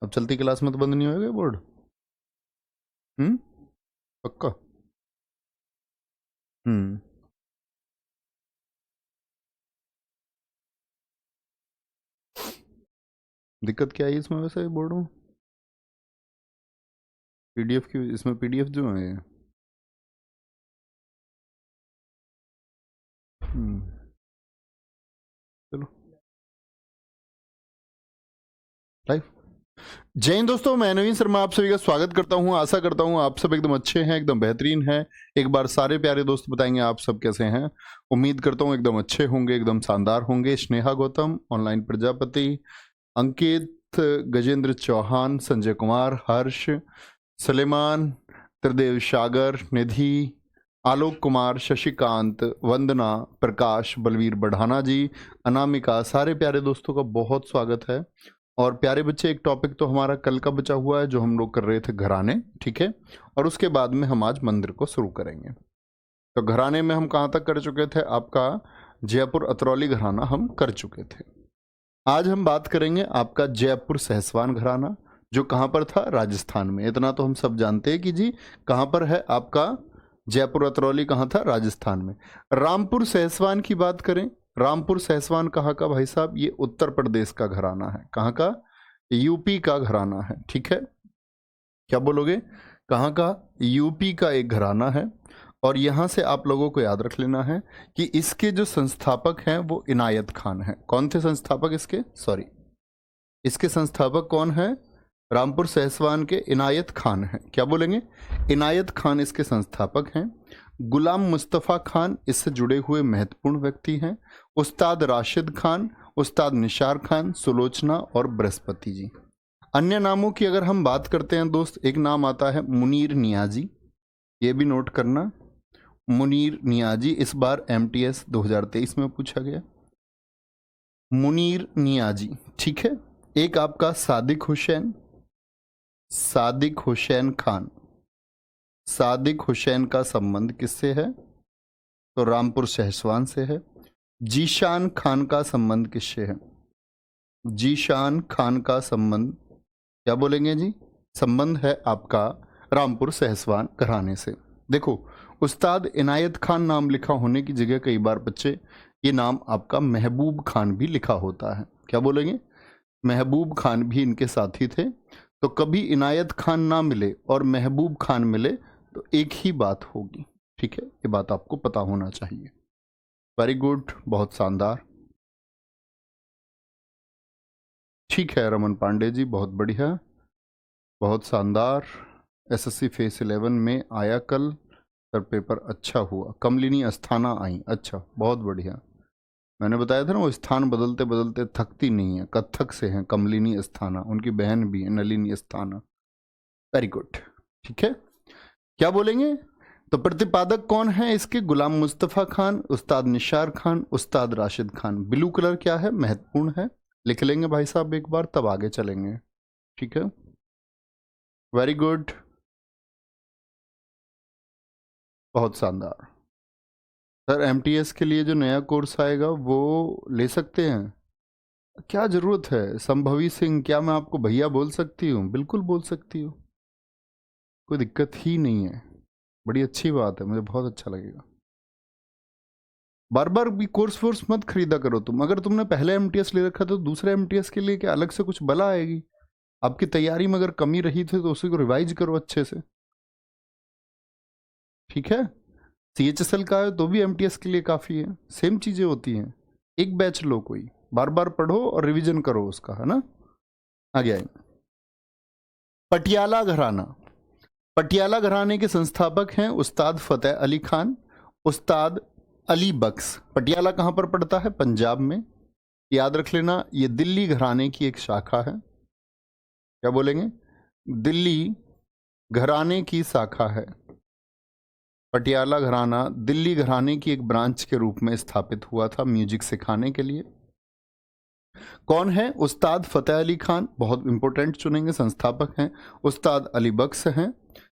अब चलती क्लास में तो बंद नहीं होगा बोर्ड? पक्का? दिक्कत क्या है इसमें वैसे बोर्ड में? पीडीएफ की, इसमें पीडीएफ जो है चलो लाइव। जय हिंद दोस्तों, मैं नवीन शर्मा आप सभी का स्वागत करता हूं। आशा करता हूं आप सब एकदम अच्छे हैं, एकदम बेहतरीन हैं। एक बार सारे प्यारे दोस्त बताएंगे आप सब कैसे हैं। उम्मीद करता हूं एकदम अच्छे होंगे, एकदम शानदार होंगे। स्नेहा गौतम, ऑनलाइन प्रजापति, अंकित, गजेंद्र चौहान, संजय कुमार, हर्ष, सलेमान, त्रिदेव सागर, निधि, आलोक कुमार, शशिकांत, वंदना, प्रकाश, बलवीर बढ़ाना जी, अनामिका, सारे प्यारे दोस्तों का बहुत स्वागत है। और प्यारे बच्चे, एक टॉपिक तो हमारा कल का बचा हुआ है जो हम लोग कर रहे थे घराने, ठीक है। और उसके बाद में हम आज मंदिर को शुरू करेंगे। तो घराने में हम कहाँ तक कर चुके थे? आपका जयपुर अतरौली घराना हम कर चुके थे। आज हम बात करेंगे आपका जयपुर सहसवान घराना, जो कहाँ पर था? राजस्थान में। इतना तो हम सब जानते हैं कि जी कहाँ पर है आपका जयपुर अतरौली, कहाँ था? राजस्थान में। रामपुर सहसवान की बात करें, रामपुर सहसवान कहाँ का भाई साहब? ये उत्तर प्रदेश का घराना है। कहाँ का? यूपी का घराना है, ठीक है। क्या बोलोगे? कहाँ का? यूपी का एक घराना है। और यहाँ से आप लोगों को याद रख लेना है कि इसके जो संस्थापक हैं वो इनायत खान हैं। कौन थे संस्थापक इसके? इसके संस्थापक कौन है? रामपुर सहसवान के इनायत खान हैं। क्या बोलेंगे? इनायत खान इसके संस्थापक हैं। गुलाम मुस्तफ़ा खान इससे जुड़े हुए महत्वपूर्ण व्यक्ति हैं। उस्ताद राशिद खान, उस्ताद निसार खान, सुलोचना और बृहस्पति जी। अन्य नामों की अगर हम बात करते हैं दोस्त, एक नाम आता है मुनीर नियाजी, ये भी नोट करना। मुनीर नियाजी इस बार MTS 2023 में पूछा गया। मुनीर नियाजी, ठीक है। एक आपका सादिक हुसैन खान। सादिक हुसैन का संबंध किससे है? तो रामपुर सहसवान से है। जीशान खान का संबंध किससे है? जीशान खान का संबंध, क्या बोलेंगे जी? संबंध है आपका रामपुर सहसवान घराने से। देखो, उस्ताद इनायत खान नाम लिखा होने की जगह कई बार बच्चे ये नाम आपका महबूब खान भी लिखा होता है। क्या बोलेंगे? महबूब खान भी इनके साथी थे। तो कभी इनायत खान ना मिले और महबूब खान मिले तो एक ही बात होगी, ठीक है। ये बात आपको पता होना चाहिए। वेरी गुड, बहुत शानदार, ठीक है। रमन पांडे जी, बहुत बढ़िया, बहुत शानदार। SSC फेस 11 में आया कल सर, पेपर अच्छा हुआ। कमलिनी अस्थाना आई, अच्छा, बहुत बढ़िया। मैंने बताया था ना, वो स्थान बदलते बदलते थकती नहीं है। कत्थक से हैं कमलिनी अस्थाना, उनकी बहन भी है नलिनी अस्थाना। वेरी गुड, ठीक है। क्या बोलेंगे? तो प्रतिपादक कौन है इसके? गुलाम मुस्तफ़ा खान, उस्ताद निसार खान, उस्ताद राशिद खान। ब्लू कलर क्या है? महत्वपूर्ण है, लिख लेंगे भाई साहब एक बार, तब आगे चलेंगे, ठीक है। वेरी गुड, बहुत शानदार। सर MTS के लिए जो नया कोर्स आएगा वो ले सकते हैं? क्या जरूरत है? संभवी सिंह, क्या मैं आपको भैया बोल सकती हूँ? बिल्कुल बोल सकती हूँ, कोई दिक्कत ही नहीं है। बड़ी अच्छी बात है, मुझे बहुत अच्छा लगेगा। बार बार भी कोर्स फोर्स मत खरीदा करो तुम। अगर तुमने पहले MTS ले रखा तो दूसरे MTS के लिए क्या अलग से कुछ बला आएगी? आपकी तैयारी में अगर कमी रही थी तो उसी को रिवाइज करो अच्छे से, ठीक है। CHSL का है तो भी MTS के लिए काफ़ी है, सेम चीज़ें होती हैं। एक बैच लो, कोई बार बार पढ़ो और रिवीजन करो उसका, है ना। आगे आए, पटियाला घराना। पटियाला घराने के संस्थापक हैं उस्ताद फतेह अली खान, उस्ताद अली बख्श। पटियाला कहाँ पर पड़ता है? पंजाब में। याद रख लेना, ये दिल्ली घराने की एक शाखा है। क्या बोलेंगे? दिल्ली घराने की शाखा है। पटियाला घराना दिल्ली घराने की एक ब्रांच के रूप में स्थापित हुआ था म्यूजिक सिखाने के लिए। कौन है? उस्ताद फतेह अली खान, बहुत इंपॉर्टेंट चुनेंगे। संस्थापक हैं उस्ताद अली बख्श हैं।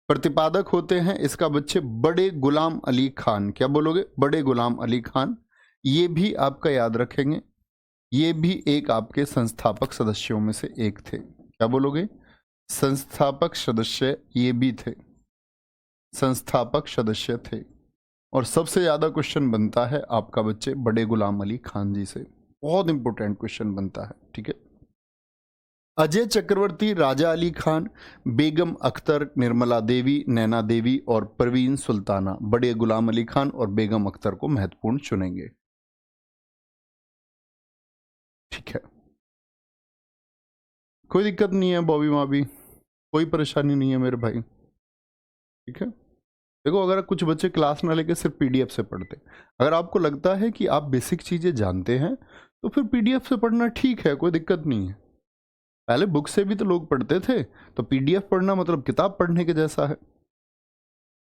प्रतिपादक होते हैं इसका बच्चे बड़े गुलाम अली खान। क्या बोलोगे? बड़े गुलाम अली खान। ये भी आपका याद रखेंगे, ये भी एक आपके संस्थापक सदस्यों में से एक थे। क्या बोलोगे? संस्थापक सदस्य ये भी थे, संस्थापक सदस्य थे। और सबसे ज्यादा क्वेश्चन बनता है आपका बच्चे बड़े गुलाम अली खान जी से, बहुत इंपॉर्टेंट क्वेश्चन बनता है, ठीक है। अजय चक्रवर्ती, राजा अली खान, बेगम अख्तर, निर्मला देवी, नैना देवी और परवीन सुल्ताना बड़े गुलाम अली खान और बेगम अख्तर को महत्वपूर्ण चुनेंगे, ठीक है। कोई दिक्कत नहीं है बॉबी माबी, कोई परेशानी नहीं है मेरे भाई, ठीक है। देखो, अगर कुछ बच्चे क्लास ना लेके सिर्फ पीडीएफ से पढ़ते, अगर आपको लगता है कि आप बेसिक चीजें जानते हैं तो फिर पीडीएफ से पढ़ना ठीक है, कोई दिक्कत नहीं है। पहले बुक से भी तो लोग पढ़ते थे, तो पीडीएफ पढ़ना मतलब किताब पढ़ने के जैसा है।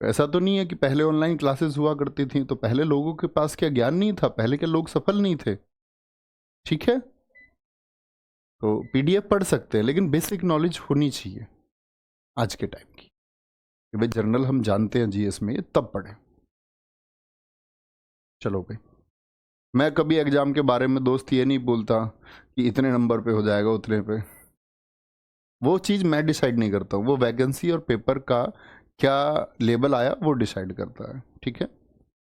ऐसा तो नहीं है कि पहले ऑनलाइन क्लासेस हुआ करती थी तो पहले लोगों के पास क्या ज्ञान नहीं था, पहले के लोग सफल नहीं थे, ठीक है। तो पीडीएफ पढ़ सकते हैं लेकिन बेसिक नॉलेज होनी चाहिए आज के टाइम की, कि भाई जर्नल हम जानते हैं जीएस में, तब पढ़ें। चलो भाई, मैं कभी एग्जाम के बारे में दोस्त ये नहीं बोलता कि इतने नंबर पे हो जाएगा उतने पे, वो चीज़ मैं डिसाइड नहीं करता हूँ, वो वैकेंसी और पेपर का क्या लेबल आया वो डिसाइड करता है, ठीक है।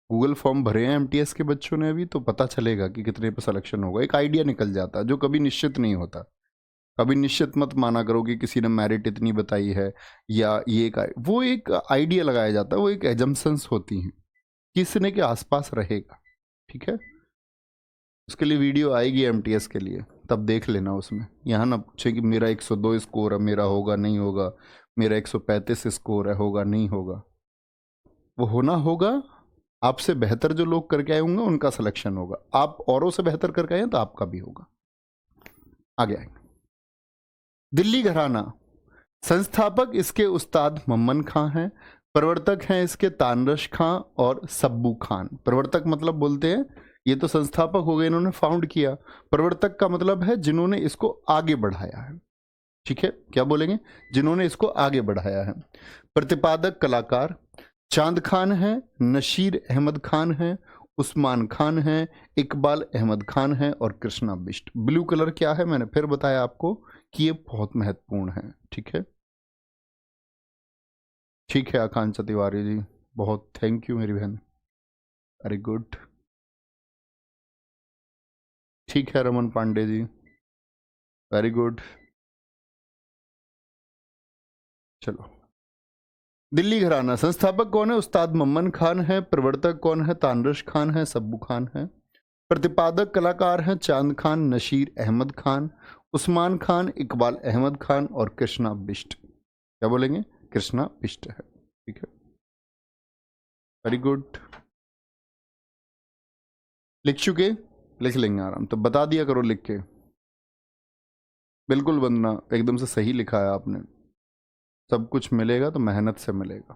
गूगल फॉर्म भरे हैं एमटीएस के बच्चों ने अभी, तो पता चलेगा कि कितने पे सिलेक्शन होगा, एक आइडिया निकल जाता है जो कभी निश्चित नहीं होता। कभी निश्चित मत माना करो कि किसी ने मेरिट इतनी बताई है या ये वो एक आइडिया लगाया जाता है, वो एक एजम्पशंस होती हैं किसने के आसपास रहेगा, ठीक है। उसके लिए वीडियो आएगी एमटीएस के लिए, तब देख लेना उसमें। यहाँ ना पूछे कि मेरा 102 स्कोर है, मेरा होगा नहीं होगा, मेरा 135 स्कोर है, होगा नहीं होगा। वो होना होगा, आपसे बेहतर जो लोग करके आए होंगे उनका सिलेक्शन होगा, आप औरों से बेहतर करके आए तो आपका भी होगा। आगे आएंगे। दिल्ली घराना, संस्थापक इसके उस्ताद मम्मन खां हैं, प्रवर्तक हैं इसके तानरश खां और सब्बू खान। प्रवर्तक मतलब बोलते हैं ये तो संस्थापक हो गए, इन्होंने फाउंड किया। प्रवर्तक का मतलब है जिन्होंने इसको आगे बढ़ाया है, ठीक है। क्या बोलेंगे? जिन्होंने इसको आगे बढ़ाया है। प्रतिपादक कलाकार चांद खान है, नशीर अहमद खान है, उस्मान खान है, इकबाल अहमद खान है और कृष्णा बिष्ट। ब्लू कलर क्या है मैंने फिर बताया आपको कि ये बहुत महत्वपूर्ण है, ठीक है। ठीक है आकांक्षा तिवारी जी, बहुत थैंक यू मेरी बहन, वेरी गुड। ठीक है रमन पांडे जी, वेरी गुड। चलो, दिल्ली घराना, संस्थापक कौन है? उस्ताद मम्मन खान है। प्रवर्तक कौन है? तानरश खान है, सब्बू खान है। प्रतिपादक कलाकार हैं चांद खान, नशीर अहमद खान, उस्मान खान, इकबाल अहमद खान और कृष्णा बिष्ट। क्या बोलेंगे? कृष्णा बिष्ट है, ठीक है, वेरी गुड। लिख चुके? लिख लेंगे आराम, तो बता दिया करो लिख के। बिल्कुल वंदना, एकदम से सही लिखा है आपने। सब कुछ मिलेगा तो मेहनत से मिलेगा।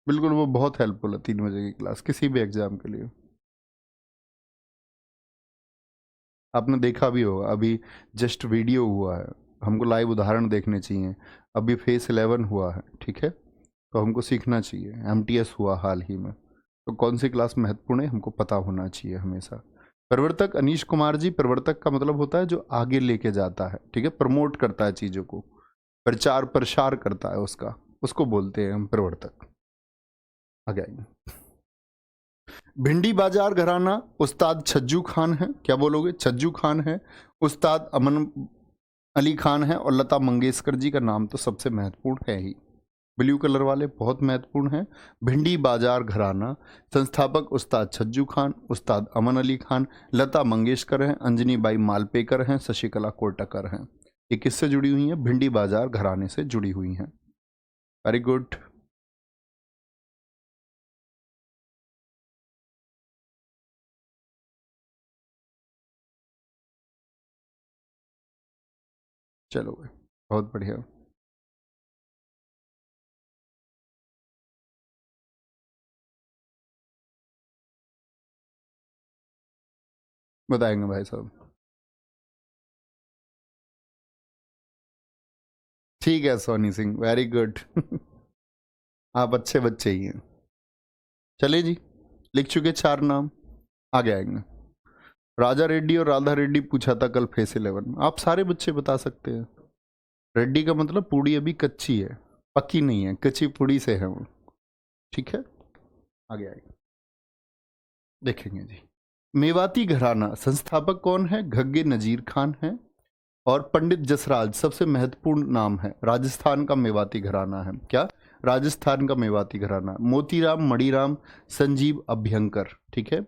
बिल्कुल, वो बहुत हेल्पफुल है 3 बजे की क्लास किसी भी एग्जाम के लिए। आपने देखा भी होगा, अभी जस्ट वीडियो हुआ है, हमको लाइव उदाहरण देखने चाहिए। अभी फेस 11 हुआ है, ठीक है, तो हमको सीखना चाहिए। एमटीएस हुआ हाल ही में, तो कौन सी क्लास महत्वपूर्ण है हमको पता होना चाहिए हमेशा। प्रवर्तक अनीश कुमार जी, प्रवर्तक का मतलब होता है जो आगे लेके जाता है, ठीक है, प्रमोट करता है चीज़ों को, प्रचार प्रसार करता है उसका, उसको बोलते हैं हम प्रवर्तक। आगे आएंगे। भिंडी बाजार घराना, उस्ताद छज्जू खान है। क्या बोलोगे? छज्जू खान है। उस्ताद अमन अली खान है और लता मंगेशकर जी का नाम तो सबसे महत्वपूर्ण है ही, ब्लू कलर वाले बहुत महत्वपूर्ण हैं। भिंडी बाजार घराना, संस्थापक उस्ताद छज्जू खान, उस्ताद अमन अली खान, लता मंगेशकर हैं, अंजनी बाई मालपेकर हैं, शशिकला कोटकर हैं। ये किससे जुड़ी हुई हैं? भिंडी बाजार घराने से जुड़ी हुई हैं, वेरी गुड। चलो भाई, बहुत बढ़िया। बताएंगे भाई साहब, ठीक है सोनी सिंह, वेरी गुड। आप अच्छे बच्चे ही हैं। चलिए जी, लिख चुके 4 नाम, आगे आएंगे। राजा रेड्डी और राधा रेड्डी पूछा था कल फेस 11। आप सारे बच्चे बता सकते हैं। रेड्डी का मतलब पूड़ी अभी कच्ची है, पक्की नहीं है, कच्ची पूड़ी से है वो। ठीक है, आगे आएंगे, देखेंगे जी। मेवाती घराना संस्थापक कौन है? घग्गे नजीर खान है। और पंडित जसराज सबसे महत्वपूर्ण नाम है। राजस्थान का मेवाती घराना है। क्या? राजस्थान का मेवाती घराना। मोतीराम, मणिराम, संजीव अभ्यंकर। ठीक है,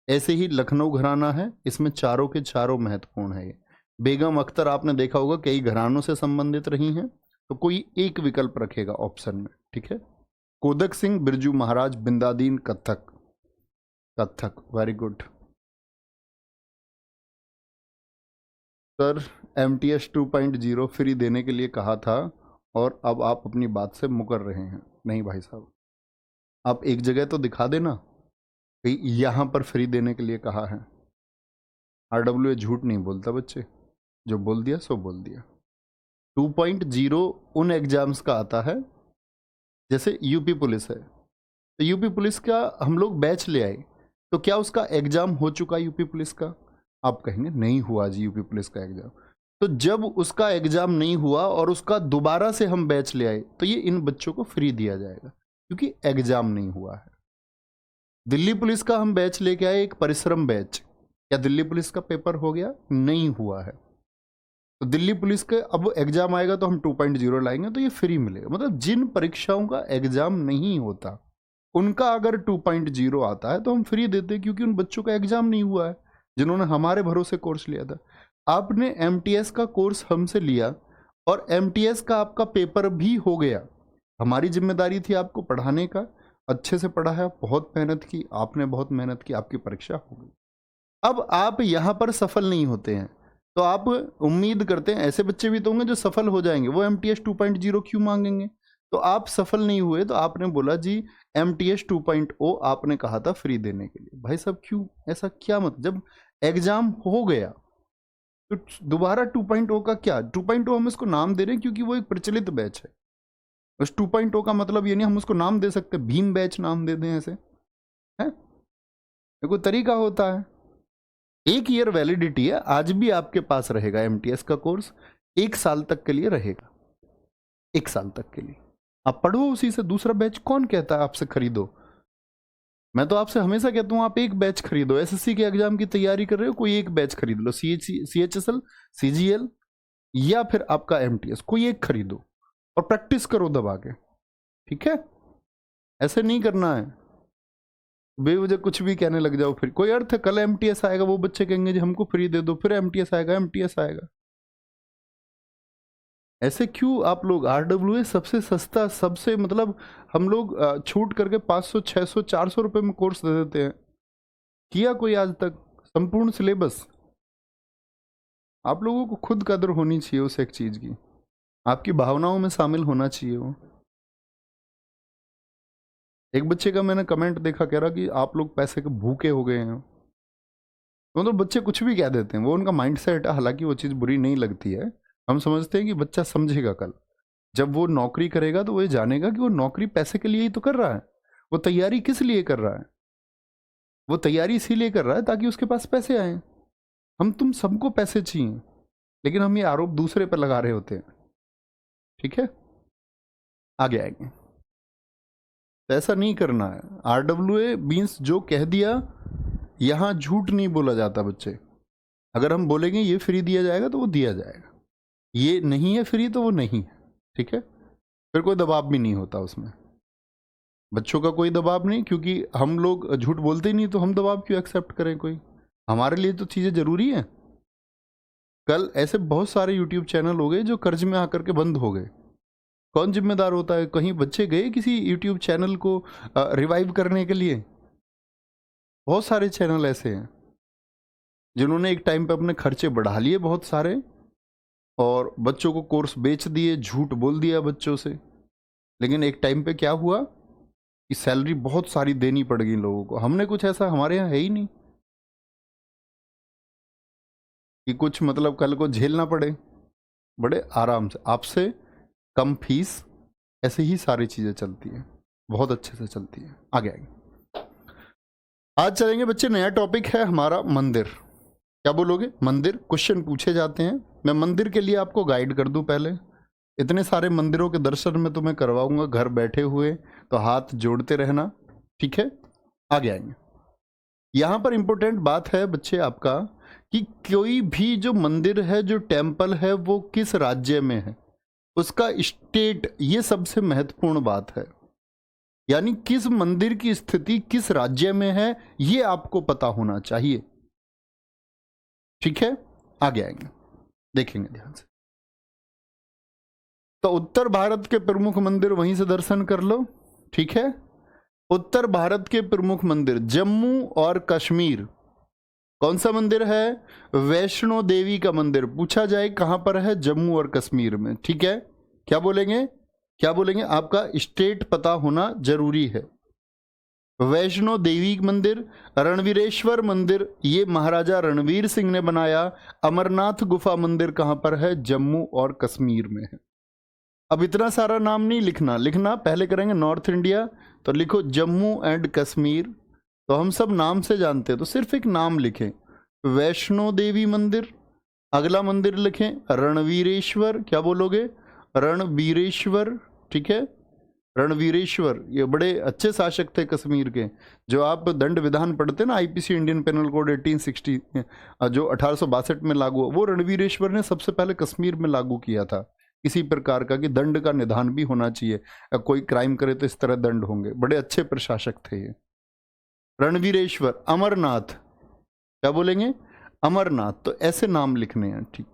ऐसे ही लखनऊ घराना है, इसमें चारों के चारों महत्वपूर्ण है। ये बेगम अख्तर आपने देखा होगा कई घरानों से संबंधित रही हैं, तो कोई एक विकल्प रखेगा ऑप्शन में। ठीक है, कोदक Singh, Birju Maharaj, Bindadin, Kathak. Kathak, very good sir. MTS 2.0 free देने के लिए कहा था और अब आप अपनी बात से मुकर रहे हैं। नहीं भाई साहब, आप एक जगह तो दिखा देना कि यहाँ पर फ्री देने के लिए कहा है। RWA झूठ नहीं बोलता बच्चे, जो बोल दिया सो बोल दिया। 2.0 उन एग्जाम्स का आता है, जैसे यूपी पुलिस है, तो यूपी पुलिस का हम लोग बैच ले आए, तो क्या उसका एग्जाम हो चुका यूपी पुलिस का? आप कहेंगे नहीं हुआ जी यूपी पुलिस का एग्जाम। तो जब उसका एग्जाम नहीं हुआ और उसका दोबारा से हम बैच ले आए, तो ये इन बच्चों को फ्री दिया जाएगा, क्योंकि एग्जाम नहीं हुआ है। दिल्ली पुलिस का हम बैच लेके आए, एक परिश्रम बैच। क्या दिल्ली पुलिस का पेपर हो गया? नहीं हुआ है। तो दिल्ली पुलिस के अब एग्जाम आएगा तो हम 2.0 लाएंगे, तो ये फ्री मिलेगा। मतलब जिन परीक्षाओं का एग्जाम नहीं होता उनका अगर 2.0 आता है तो हम फ्री देते हैं, क्योंकि उन बच्चों का एग्जाम नहीं हुआ है जिन्होंने हमारे भरोसे कोर्स लिया था। आपने MTS का कोर्स हमसे लिया और MTS का आपका पेपर भी हो गया। हमारी जिम्मेदारी थी आपको पढ़ाने का, अच्छे से पढ़ा है, बहुत मेहनत की, आपने बहुत मेहनत की, आपकी परीक्षा हो गई। अब आप यहाँ पर सफल नहीं होते हैं, तो आप उम्मीद करते हैं ऐसे बच्चे भी तो होंगे जो सफल हो जाएंगे, वो MTS 2.0 क्यों मांगेंगे? तो आप सफल नहीं हुए, तो आपने बोला जी MTS 2.0 आपने कहा था फ्री देने के लिए। भाई साहब क्यों ऐसा, क्या मतलब? जब एग्जाम हो गया तो दोबारा 2.0 का क्या? 2.0 हम इसको नाम दे रहे हैं क्योंकि वो एक प्रचलित बैच है। उस 2.0 का मतलब ये नहीं हम उसको नाम दे सकते भीम बैच नाम दे दें, ऐसे है? कोई तरीका होता है। 1 ईयर वैलिडिटी है, आज भी आपके पास रहेगा MTS का कोर्स, 1 साल तक के लिए रहेगा। 1 साल तक के लिए आप पढ़ो उसी से। दूसरा बैच कौन कहता है आपसे खरीदो? मैं तो आपसे हमेशा कहता हूं आप एक बैच खरीदो। SSC के एग्जाम की तैयारी कर रहे हो, कोई एक बैच खरीद लो, CHSL, CGL या फिर आपका MTS, कोई एक खरीदो और प्रैक्टिस करो दबा के। ठीक है, ऐसे नहीं करना है बेवजह कुछ भी कहने लग जाओ, फिर कोई अर्थ है? कल MTS आएगा, वो बच्चे कहेंगे जी हमको फ्री दे दो, फिर MTS आएगा, MTS आएगा। ऐसे क्यों आप लोग? RWA सबसे सस्ता, सबसे मतलब हम लोग छूट करके 500, 600, 400 रुपए में कोर्स दे देते हैं। किया कोई आज तक? संपूर्ण सिलेबस। आप लोगों को खुद कदर होनी चाहिए उस एक चीज की, आपकी भावनाओं में शामिल होना चाहिए वो। एक बच्चे का मैंने कमेंट देखा, कह रहा कि आप लोग पैसे के भूखे हो गए हैं। मतलब बच्चे कुछ भी कह देते हैं, वो उनका माइंडसेट है। हालांकि वो चीज़ बुरी नहीं लगती है, हम समझते हैं कि बच्चा समझेगा कल जब वो नौकरी करेगा तो वो ये जानेगा कि वो नौकरी पैसे के लिए ही तो कर रहा है। वो तैयारी किस लिए कर रहा है? वो तैयारी इसीलिए कर रहा है ताकि उसके पास पैसे आए। हम तुम सबको पैसे चाहिए, लेकिन हम ये आरोप दूसरे पर लगा रहे होते हैं। ठीक है, आगे आएंगे। तो ऐसा नहीं करना है। RWA मीन्स जो कह दिया, यहाँ झूठ नहीं बोला जाता बच्चे। अगर हम बोलेंगे ये फ्री दिया जाएगा तो वो दिया जाएगा, ये नहीं है फ्री तो वो नहीं है। ठीक है, फिर कोई दबाव भी नहीं होता उसमें, बच्चों का कोई दबाव नहीं, क्योंकि हम लोग झूठ बोलते ही नहीं, तो हम दबाव क्यों एक्सेप्ट करें? कोई हमारे लिए तो चीज़ें जरूरी हैं। कल ऐसे बहुत सारे YouTube चैनल हो गए जो कर्ज में आकर के बंद हो गए। कौन जिम्मेदार होता है? कहीं बच्चे गए किसी YouTube चैनल को रिवाइव करने के लिए? बहुत सारे चैनल ऐसे हैं जिन्होंने एक टाइम पे अपने खर्चे बढ़ा लिए बहुत सारे, और बच्चों को कोर्स बेच दिए, झूठ बोल दिया बच्चों से। लेकिन एक टाइम पे क्या हुआ कि सैलरी बहुत सारी देनी पड़ गई लोगों को। हमने कुछ ऐसा, हमारे यहाँ है ही नहीं कि कुछ मतलब कल को झेलना पड़े। बड़े आराम से, आपसे कम फीस, ऐसे ही सारी चीज़ें चलती हैं। बहुत अच्छे से चलती है। आगे आएंगे। आज चलेंगे बच्चे, नया टॉपिक है हमारा मंदिर। क्या बोलोगे? मंदिर। क्वेश्चन पूछे जाते हैं। मैं मंदिर के लिए आपको गाइड कर दूं पहले। इतने सारे मंदिरों के दर्शन मैं तुम्हें करवाऊंगा घर बैठे हुए, तो हाथ जोड़ते रहना, ठीक है? आगे आएंगे। यहां पर इंपॉर्टेंट बात है बच्चे आपका कि कोई भी जो मंदिर है, जो टेम्पल है, वो किस राज्य में है, उसका स्टेट, ये सबसे महत्वपूर्ण बात है। यानी किस मंदिर की स्थिति किस राज्य में है, ये आपको पता होना चाहिए, ठीक है? आगे आएंगे, देखेंगे ध्यान से। तो उत्तर भारत के प्रमुख मंदिर वहीं से दर्शन कर लो, ठीक है? उत्तर भारत के प्रमुख मंदिर, जम्मू और कश्मीर। कौन सा मंदिर है? वैष्णो देवी का मंदिर। पूछा जाए कहां पर है? जम्मू और कश्मीर में, ठीक है? क्या बोलेंगे? क्या बोलेंगे? आपका स्टेट पता होना जरूरी है। वैष्णो देवी मंदिर, रणवीरेश्वर मंदिर, ये महाराजा रणवीर सिंह ने बनाया। अमरनाथ गुफा मंदिर कहां पर है? जम्मू और कश्मीर में है। अब इतना सारा नाम नहीं लिखना पहले करेंगे नॉर्थ इंडिया, तो लिखो जम्मू एंड कश्मीर, तो हम सब नाम से जानते हैं, तो सिर्फ एक नाम लिखें, वैष्णो देवी मंदिर। अगला मंदिर लिखें रणवीरेश्वर। क्या बोलोगे? रणवीरेश्वर, ठीक है? रणवीरेश्वर, ये बड़े अच्छे शासक थे कश्मीर के। जो आप दंड विधान पढ़ते ना, आईपीसी इंडियन पेनल कोड 1860 जो 1862 में लागू हुआ, वो रणवीरेश्वर ने सबसे पहले कश्मीर में लागू किया था। इसी प्रकार का कि दंड का निधान भी होना चाहिए, कोई क्राइम करे तो इस तरह दंड होंगे। बड़े अच्छे प्रशासक थे ये। रणवीरेश्वर, अमरनाथ, क्या बोलेंगे? अमरनाथ। तो ऐसे नाम लिखने हैं, ठीक,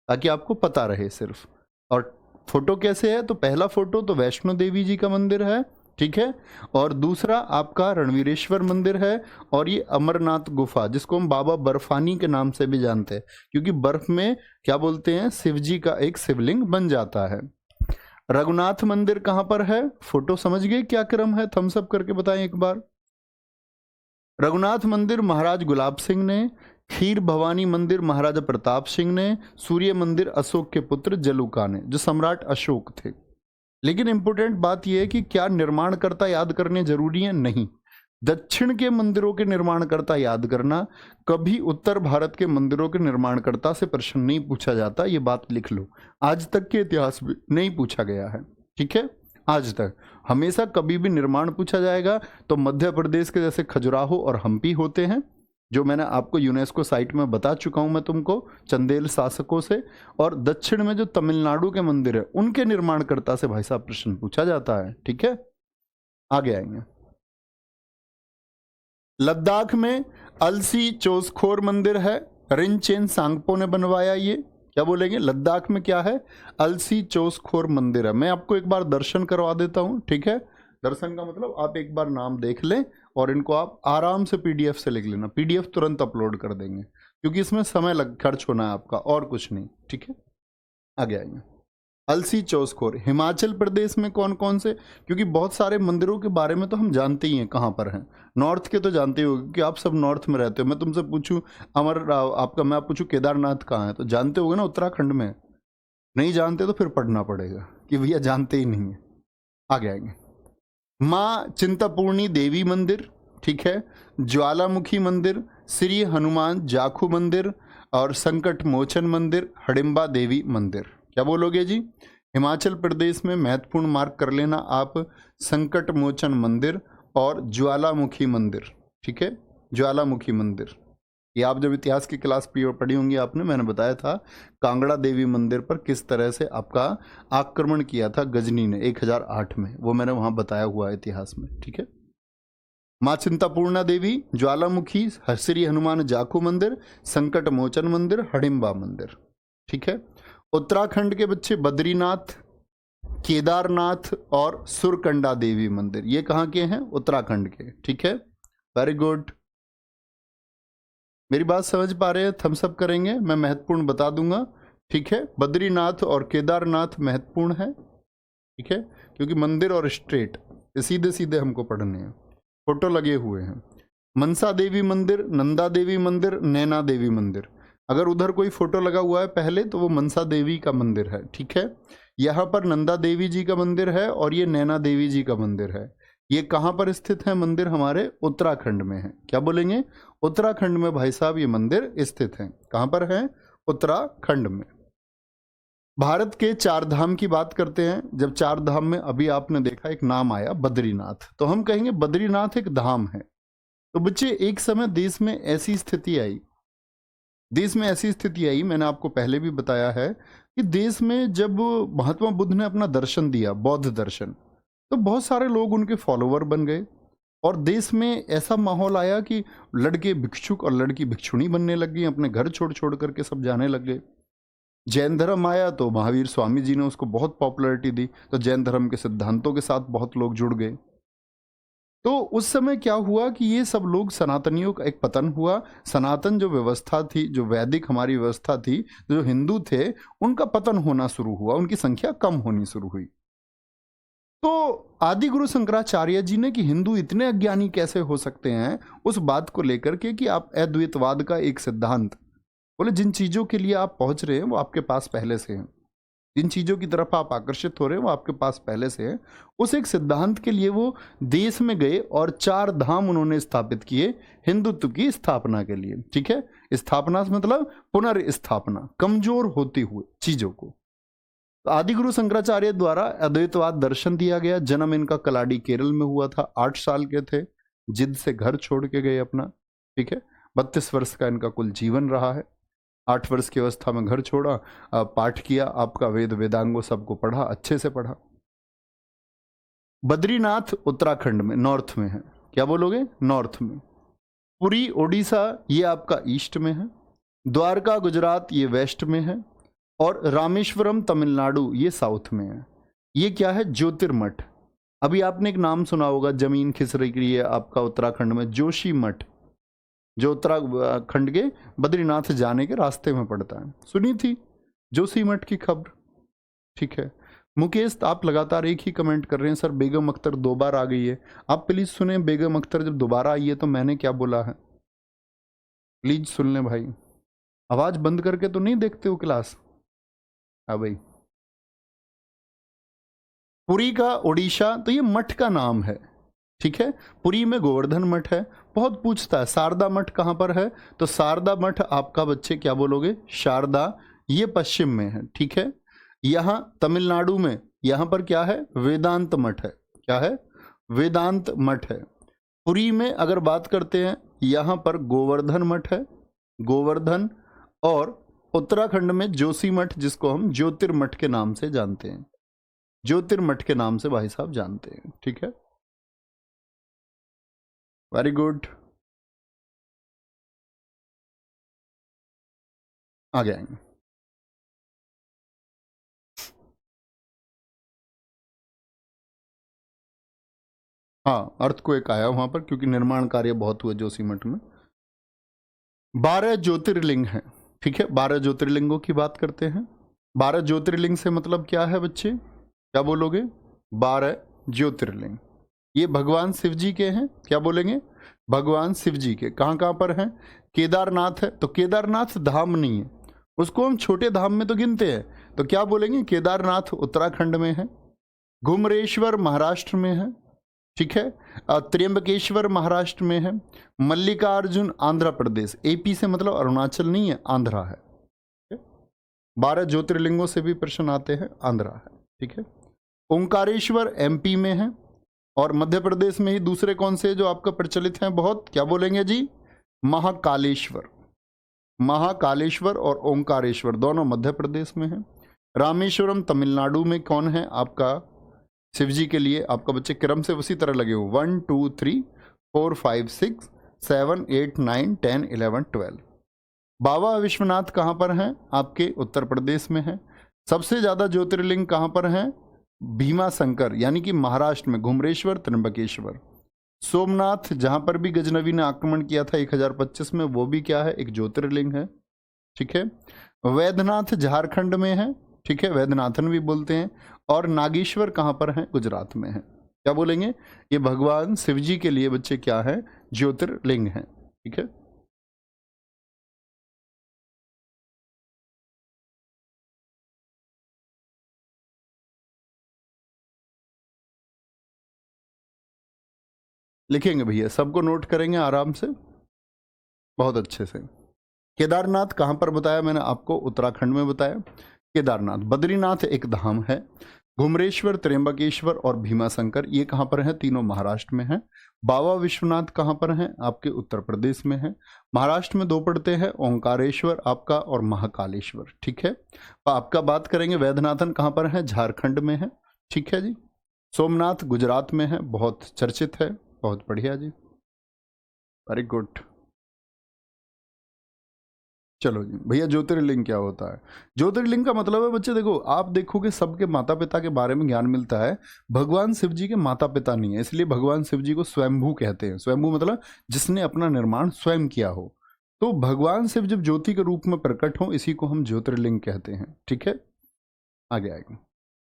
ताकि आपको पता रहे सिर्फ। और फोटो कैसे है? तो पहला फोटो तो वैष्णो देवी जी का मंदिर है, ठीक है? और दूसरा आपका रणवीरेश्वर मंदिर है, और ये अमरनाथ गुफा, जिसको हम बाबा बर्फानी के नाम से भी जानते हैं, क्योंकि बर्फ में क्या बोलते हैं, शिव जी का एक शिवलिंग बन जाता है। रघुनाथ मंदिर कहां पर है? फोटो समझ गए क्या क्रम है? थम्स अप करके बताएं एक बार। रघुनाथ मंदिर महाराज गुलाब सिंह ने, खीर भवानी मंदिर महाराजा प्रताप सिंह ने, सूर्य मंदिर अशोक के पुत्र जलूका ने, जो सम्राट अशोक थे। लेकिन इंपॉर्टेंट बात यह है कि क्या निर्माणकर्ता याद करने जरूरी है? नहीं। दक्षिण के मंदिरों के निर्माणकर्ता याद करना, कभी उत्तर भारत के मंदिरों के निर्माणकर्ता से प्रश्न नहीं पूछा जाता, ये बात लिख लो। आज तक के इतिहास में नहीं पूछा गया है, ठीक है? आज तक हमेशा कभी भी निर्माण पूछा जाएगा तो मध्य प्रदेश के जैसे खजुराहो और हम्पी होते हैं, जो मैंने आपको यूनेस्को साइट में बता चुका हूं मैं तुमको, चंदेल शासकों से। और दक्षिण में जो तमिलनाडु के मंदिर है, उनके निर्माणकर्ता से भाई साहब प्रश्न पूछा जाता है, ठीक है? आगे आएंगे। लद्दाख में अलसी चोसखोर मंदिर है, रिनचेन सांगपो ने बनवाया ये। क्या बोलेंगे? लद्दाख में क्या है? अलसी चोसखोर मंदिर है। मैं आपको एक बार दर्शन करवा देता हूं, ठीक है? दर्शन का मतलब आप एक बार नाम देख लें और इनको आप आराम से पीडीएफ से लिख लेना। पीडीएफ तुरंत अपलोड कर देंगे, क्योंकि इसमें समय खर्च होना है आपका, और कुछ नहीं, ठीक है? आगे आएंगे। अलसी चौसखोर हिमाचल प्रदेश में कौन कौन से? क्योंकि बहुत सारे मंदिरों के बारे में तो हम जानते ही हैं कहाँ पर हैं। नॉर्थ के तो जानते ही हो, कि आप सब नॉर्थ में रहते हो। मैं तुमसे पूछूं मैं आप पूछूं केदारनाथ कहाँ है, तो जानते होगे ना, उत्तराखंड में। नहीं जानते तो फिर पढ़ना पड़ेगा कि भैया जानते ही नहीं है। आगे आएंगे। माँ चिंतापूर्णी देवी मंदिर, ठीक है? ज्वालामुखी मंदिर, श्री हनुमान जाखू मंदिर, और संकट मोचन मंदिर, हडिम्बा देवी मंदिर। क्या बोलोगे जी? हिमाचल प्रदेश में महत्वपूर्ण मार्क कर लेना आप, संकट मोचन मंदिर और ज्वालामुखी मंदिर, ठीक है? ज्वालामुखी मंदिर, ये आप जब इतिहास की क्लास पढ़ी होंगी आपने, मैंने बताया था कांगड़ा देवी मंदिर पर किस तरह से आपका आक्रमण किया था गजनी ने 1008 में, वो मैंने वहां बताया हुआ है इतिहास में, ठीक है? माँ चिंतापूर्णा देवी, ज्वालामुखी, श्री हनुमान जाखू मंदिर, संकट मोचन मंदिर, हडिम्बा मंदिर, ठीक है? उत्तराखंड के बच्चे बद्रीनाथ, केदारनाथ और सुरकंडा देवी मंदिर, ये कहाँ के हैं? उत्तराखंड के, ठीक है? Very good. मेरी बात समझ पा रहे हैं? थम्स अप करेंगे, मैं महत्वपूर्ण बता दूंगा, ठीक है? बद्रीनाथ और केदारनाथ महत्वपूर्ण है, ठीक है? क्योंकि मंदिर और स्ट्रेट सीधे सीधे हमको पढ़ने हैं, फोटो लगे हुए हैं। मनसा देवी मंदिर, नंदा देवी मंदिर, नैना देवी मंदिर। अगर उधर कोई फोटो लगा हुआ है पहले, तो वो मनसा देवी का मंदिर है, ठीक है? यहाँ पर नंदा देवी जी का मंदिर है और ये नैना देवी जी का मंदिर है। ये कहाँ पर स्थित है मंदिर? हमारे उत्तराखंड में है। क्या बोलेंगे? उत्तराखंड में भाई साहब ये मंदिर स्थित है। कहाँ पर है? उत्तराखंड में। भारत के चार धाम की बात करते हैं। जब चार धाम में अभी आपने देखा एक नाम आया बद्रीनाथ, तो हम कहेंगे बद्रीनाथ एक धाम है। तो बच्चे एक समय देश में ऐसी स्थिति आई, मैंने आपको पहले भी बताया है कि देश में जब महात्मा बुद्ध ने अपना दर्शन दिया, बौद्ध दर्शन, तो बहुत सारे लोग उनके फॉलोवर बन गए और देश में ऐसा माहौल आया कि लड़के भिक्षुक और लड़की भिक्षुणी बनने लग गई, अपने घर छोड़ छोड़ करके सब जाने लग गए। जैन धर्म आया तो महावीर स्वामी जी ने उसको बहुत पॉपुलैरिटी दी, तो जैन धर्म के सिद्धांतों के साथ बहुत लोग जुड़ गए। तो उस समय क्या हुआ कि ये सब लोग, सनातनियों का एक पतन हुआ। सनातन जो व्यवस्था थी, जो वैदिक हमारी व्यवस्था थी, जो हिंदू थे, उनका पतन होना शुरू हुआ, उनकी संख्या कम होनी शुरू हुई। तो आदि गुरु शंकराचार्य जी ने कि हिंदू इतने अज्ञानी कैसे हो सकते हैं, उस बात को लेकर के कि आप अद्वैतवाद का एक सिद्धांत, बोले जिन चीजों के लिए आप पहुंच रहे हैं वो आपके पास पहले से हैं, जिन चीजों की तरफ आप आकर्षित हो रहे हैं वो आपके पास पहले से है। उस एक सिद्धांत के लिए वो देश में गए और चार धाम उन्होंने स्थापित किए हिंदुत्व की स्थापना के लिए। ठीक है, स्थापना से मतलब पुनर्स्थापना, कमजोर होती हुई चीजों को। तो आदि गुरु शंकराचार्य द्वारा अद्वैतवाद दर्शन दिया गया। जन्म इनका कलाडी केरल में हुआ था। 8 साल के थे, जिद से घर छोड़ के गए अपना। ठीक है, 32 वर्ष का इनका कुल जीवन रहा है। 8 वर्ष की अवस्था में घर छोड़ा, पाठ किया, आपका वेद वेदांगों सबको पढ़ा, अच्छे से पढ़ा। बद्रीनाथ उत्तराखंड में, नॉर्थ में है। क्या बोलोगे? नॉर्थ में। पुरी ओडिशा ये आपका ईस्ट में है। द्वारका गुजरात ये वेस्ट में है। और रामेश्वरम तमिलनाडु ये साउथ में है। ये क्या है? ज्योतिर्मठ। अभी आपने एक नाम सुना होगा, जमीन खिसक रही है आपका उत्तराखंड में, जोशी मठ, जो उत्तराखंड के बद्रीनाथ जाने के रास्ते में पड़ता है। सुनी थी जोशी मठ की खबर? ठीक है। मुकेश, आप लगातार एक ही कमेंट कर रहे हैं, सर बेगम अख्तर 2 बार आ गई है। आप प्लीज सुने, बेगम अख्तर जब दोबारा आई है तो मैंने क्या बोला है, प्लीज सुन लें भाई। आवाज बंद करके तो नहीं देखते हो क्लास? हाँ भाई। पुरी का ओडिशा, तो ये मठ का नाम है। ठीक है, पुरी में गोवर्धन मठ है। बहुत पूछता है शारदा मठ कहाँ पर है, तो शारदा मठ आपका बच्चे क्या बोलोगे? शारदा, ये पश्चिम में है। ठीक है, यहाँ तमिलनाडु में यहाँ पर क्या है? वेदांत मठ है। क्या है? वेदांत मठ है। पुरी में अगर बात करते हैं, यहाँ पर गोवर्धन मठ है, गोवर्धन। और उत्तराखंड में जोशी मठ, जिसको हम ज्योतिर्मठ के नाम से जानते हैं, ज्योतिर्मठ के नाम से भाई साहब जानते हैं। ठीक है, वेरी गुड, आगे आएंगे। हाँ, अर्थक्वेक आया वहां पर क्योंकि निर्माण कार्य बहुत हुए जोशीमठ में। 12 ज्योतिर्लिंग हैं। ठीक है, 12 ज्योतिर्लिंगों की बात करते हैं। 12 ज्योतिर्लिंग से मतलब क्या है बच्चे? क्या बोलोगे? 12 ज्योतिर्लिंग ये भगवान शिव जी के हैं। क्या बोलेंगे? भगवान शिव जी के। कहाँ कहाँ पर हैं? केदारनाथ है, तो केदारनाथ धाम नहीं है, उसको हम छोटे धाम में तो गिनते हैं, तो क्या बोलेंगे? केदारनाथ उत्तराखंड में है। घुमरेश्वर महाराष्ट्र में है। ठीक है, त्र्यंबकेश्वर महाराष्ट्र में है। मल्लिकार्जुन आंध्र प्रदेश, एपी से मतलब अरुणाचल नहीं है, आंध्रा है। 12 ज्योतिर्लिंगों से भी प्रश्न आते हैं, आंध्रा है। ठीक है, ओंकारेश्वर एमपी में है। और मध्य प्रदेश में ही दूसरे कौन से जो आपका प्रचलित हैं बहुत? क्या बोलेंगे जी? महाकालेश्वर। महाकालेश्वर और ओंकारेश्वर दोनों मध्य प्रदेश में है। रामेश्वरम तमिलनाडु में कौन है आपका? शिव जी के लिए आपका बच्चे क्रम से उसी तरह लगे हो, 1 2 3 4 5 6 7 8 9 10 11 12। बाबा विश्वनाथ कहाँ पर हैं? आपके उत्तर प्रदेश में है। सबसे ज्यादा ज्योतिर्लिंग कहाँ पर हैं? भीमा शंकर यानी कि महाराष्ट्र में, घुमरेश्वर, त्र्यंबकेश्वर। सोमनाथ जहां पर भी गजनवी ने आक्रमण किया था 1025 में, वो भी क्या है? एक ज्योतिर्लिंग है। ठीक है, वैद्यनाथ झारखंड में है। ठीक है, वैद्यनाथन भी बोलते हैं। और नागेश्वर कहाँ पर है? गुजरात में है। क्या बोलेंगे? ये भगवान शिव जी के लिए बच्चे क्या है? ज्योतिर्लिंग है। ठीक है। लिखेंगे भैया, सबको नोट करेंगे आराम से, बहुत अच्छे से। केदारनाथ कहाँ पर बताया मैंने आपको? उत्तराखंड में बताया केदारनाथ। बद्रीनाथ एक धाम है। घुमरेश्वर, त्र्यंबकेश्वर और भीमाशंकर ये कहाँ पर हैं? तीनों महाराष्ट्र में हैं। बाबा विश्वनाथ कहाँ पर हैं? आपके उत्तर प्रदेश में है। महाराष्ट्र में 2 पड़ते हैं, ओंकारेश्वर आपका और महाकालेश्वर, ठीक है। आपका बात करेंगे वैद्यनाथन कहाँ पर है? झारखंड में है, ठीक है जी। सोमनाथ गुजरात में है, बहुत चर्चित है, बहुत बढ़िया जी, वेरी गुड। चलो जी भैया, ज्योतिर्लिंग क्या होता है? ज्योतिर्लिंग का मतलब है बच्चे, देखो आप देखोगे सबके माता पिता के बारे में ज्ञान मिलता है। भगवान शिव जी के माता पिता नहीं है, इसलिए भगवान शिव जी को स्वयंभू कहते हैं। स्वयंभू मतलब जिसने अपना निर्माण स्वयं किया हो। तो भगवान शिव जब ज्योति के रूप में प्रकट हो, इसी को हम ज्योतिर्लिंग कहते हैं, ठीक है। आगे आएगा।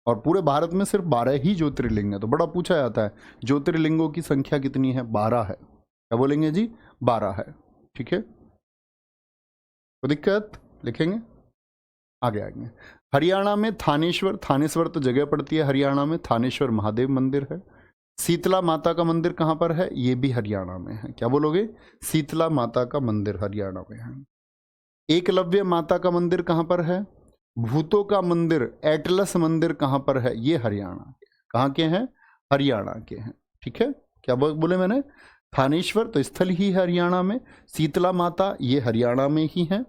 और पूरे भारत में सिर्फ 12 ही ज्योतिर्लिंग है। तो बड़ा पूछा जाता है ज्योतिर्लिंगों की संख्या कितनी है? 12 है। क्या बोलेंगे जी? 12 है, ठीक है। कोई दिक्कत? लिखेंगे, आगे आएंगे। हरियाणा में थानेश्वर, थानेश्वर तो जगह पड़ती है हरियाणा में, थानेश्वर महादेव मंदिर है। शीतला माता का मंदिर कहाँ पर है? ये भी हरियाणा में है। क्या बोलोगे? शीतला माता का मंदिर हरियाणा में है। एकलव्य माता का मंदिर कहाँ पर है? भूतों का मंदिर, एटलस मंदिर कहाँ पर है? ये हरियाणा। कहाँ के हैं? हरियाणा के हैं, ठीक है। क्या बोले मैंने? थानेश्वर तो स्थल ही है हरियाणा में, शीतला माता ये हरियाणा में ही है,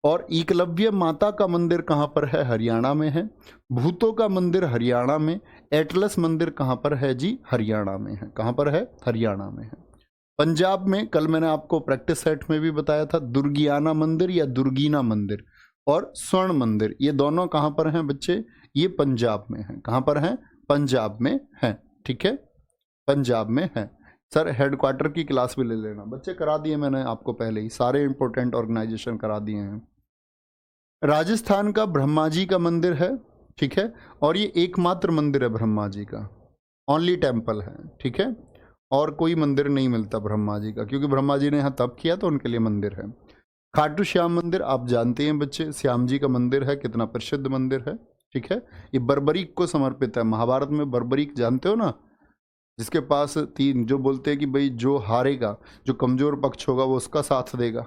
और एकलव्य माता का मंदिर कहाँ पर है? हरियाणा में है। भूतों का मंदिर हरियाणा में, एटलस मंदिर कहाँ पर है जी? हरियाणा में है। कहाँ पर है? हरियाणा में है। पंजाब में कल मैंने आपको प्रैक्टिस सेट में भी बताया था, दुर्गियाना मंदिर या दुर्गीना मंदिर और स्वर्ण मंदिर, ये दोनों कहाँ पर हैं बच्चे? ये पंजाब में हैं। कहाँ पर हैं? पंजाब में हैं, ठीक है, पंजाब में हैं। सर हेडक्वार्टर की क्लास भी ले लेना बच्चे, करा दिए मैंने आपको पहले ही, सारे इंपॉर्टेंट ऑर्गेनाइजेशन करा दिए हैं। राजस्थान का ब्रह्मा जी का मंदिर है, ठीक है, और ये एकमात्र मंदिर है ब्रह्मा जी का, ओनली टेम्पल है, ठीक है। और कोई मंदिर नहीं मिलता ब्रह्मा जी का, क्योंकि ब्रह्मा जी ने यहाँ तप किया तो उनके लिए मंदिर है। खाटू श्याम मंदिर आप जानते हैं बच्चे, श्याम जी का मंदिर है, कितना प्रसिद्ध मंदिर है, ठीक है। ये बर्बरीक को समर्पित है। महाभारत में बर्बरीक जानते हो ना, जिसके पास 3, जो बोलते हैं कि भाई जो हारेगा, जो कमजोर पक्ष होगा वो उसका साथ देगा,